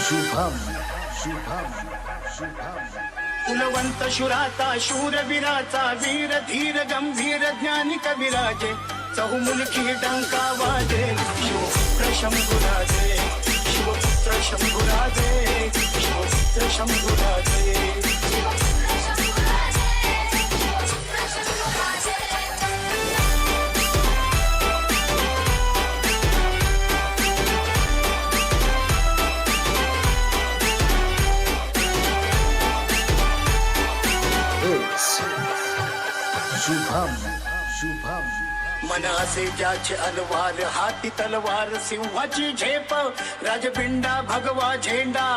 शुभम शुभम शुभम कुलवंत शुराचा शूरवीराचा वीर धीर गंभीर ज्ञानी कविराजे चहुमुलकी डंका वाजे शिवपुत्र शंभुराजे शिवपुत्र शंभुराजे शिवपुत्र शंभुराजे शुभम शुभम मनासे ज्याचे अलवार हाती तलवार सिंहाची झेप राजबिंडा भगवा झेंडा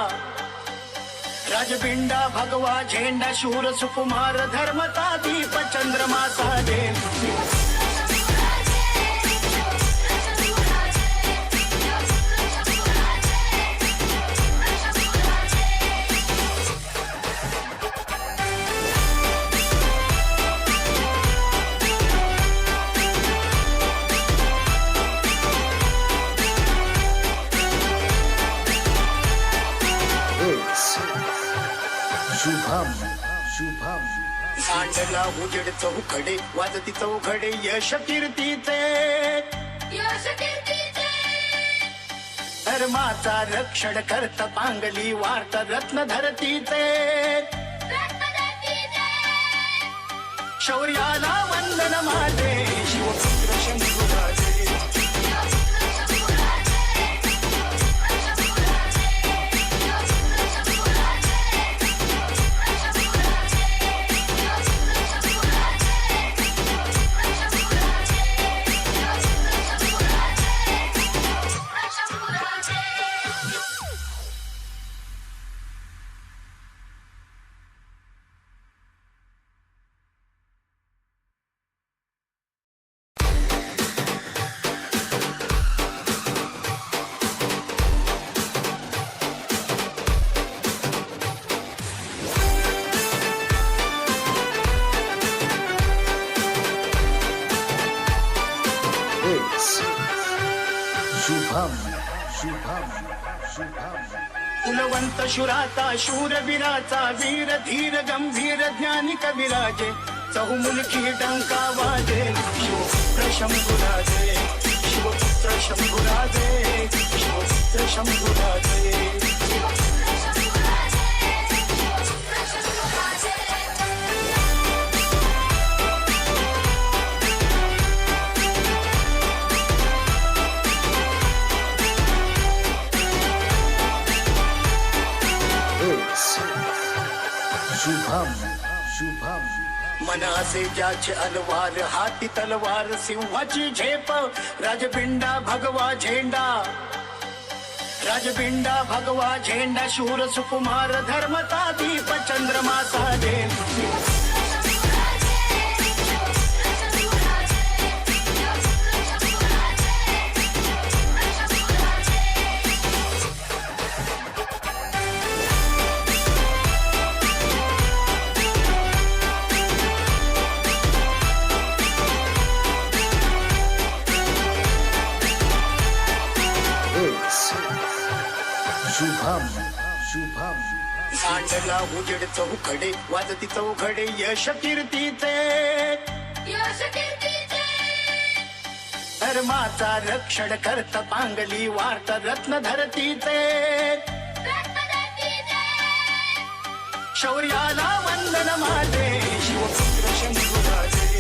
राजबिंडा भगवा झेंडा शूर सुकुमार धर्मता दीप चंद्रमाचा देव शुभम शुभम सांडला उजेड चौकडे वाजती चौघडे यश कीर्तीचे धर्माचा रक्षण करत पांगली वार्त रत्न धरतीचे शौर्याला वंदन माझे शिवपुत्र शंभुराजे शुभम शुभम शुभम कुलवंत शुराचा शूरवीराचा वीर धीर गंभीर ज्ञानी कविराजे चहुमुलकी डंका वाजे शिवपुत्र शंभुराजे शिवपुत्र शंभुराजे शिवपुत्र शंभुराजे शुभम शुभम मनासे ज्याचे अलवार हाती तलवार सिंहाची झेप राजबिंडा भगवा झेंडा राजबिंडा भगवा झेंडा शूर सुकुमार धर्मता दीप चंद्रमाचा देव शुभम शुभम सांडला उजेड चौकडे वाजती चौघडे यश कीर्तीचे धर्माचा रक्षण करत पांगली वार्त रत्न धरतीचे शौर्याला वंदन माझे शिवपुत्र शंभुराजे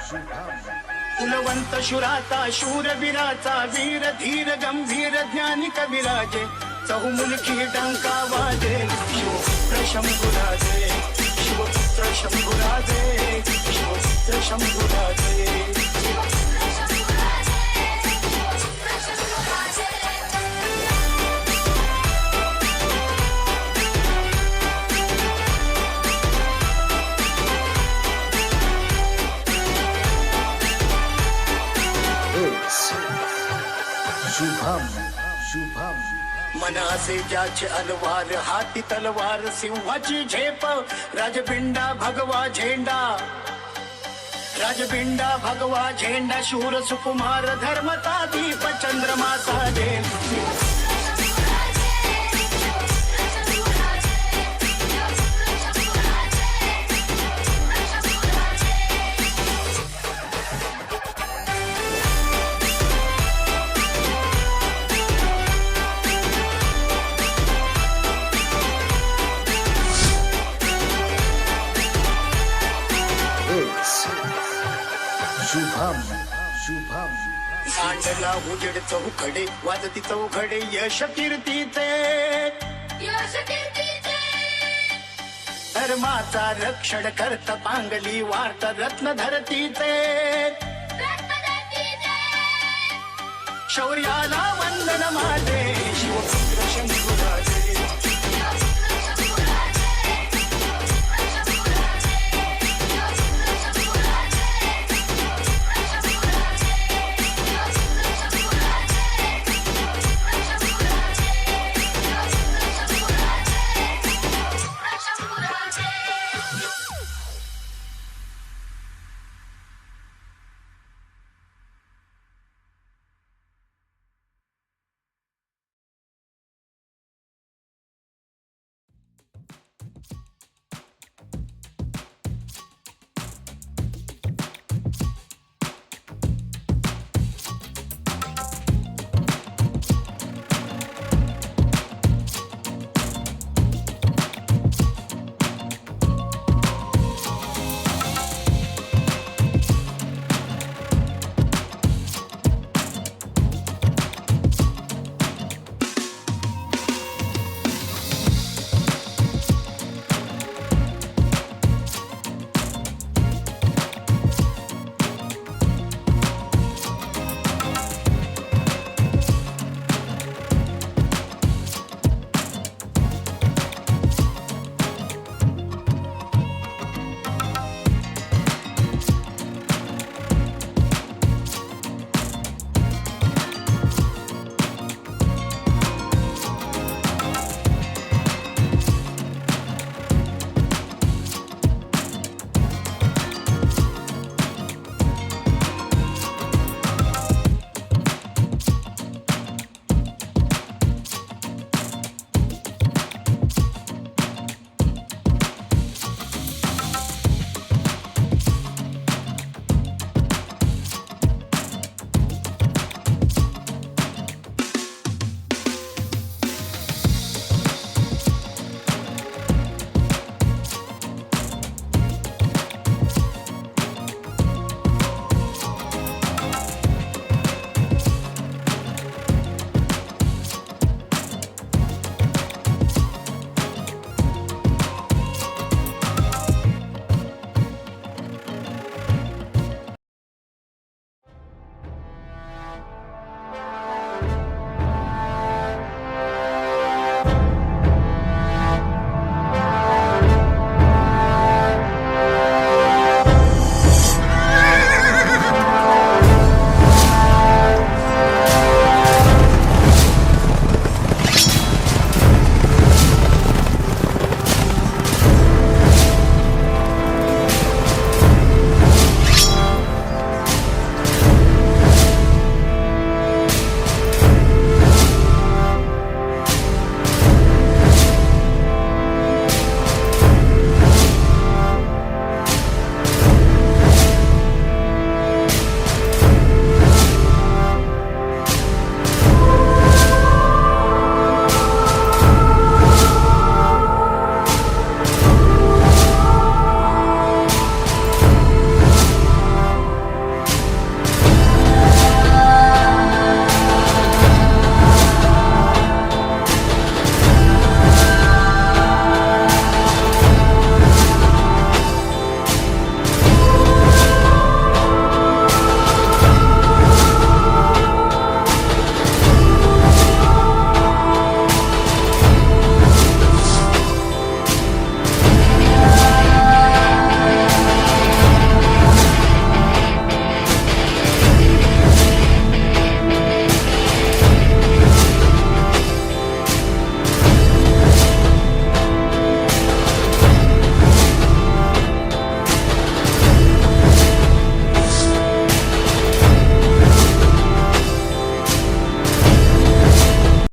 कुलवंत शुराचा शूरवीराचा वीर धीर गंभीर ज्ञानी कविराजे चहुमुलकी डंका वाजे शिवपुत्र शंभुराजे शिवपुत्र शंभुराजे शिवपुत्र शंभुराजे शुभम शुभम मनासे ज्याचे अलवार हाती तलवार सिंहाची झेप राजबिंडा भगवा झेंडा राजबिंडा भगवा झेंडा शूर सुकुमार धर्मता दीप चंद्रमा साजे शुभम शुभम सांडला उजेड चौखडे वाजती चौखडे यश कीर्तीचे धर्माचा रक्षण करत पांगली वार्त रत्न धरतीचे शौर्याला वंदन माझे शिवपुत्र शंभुराजे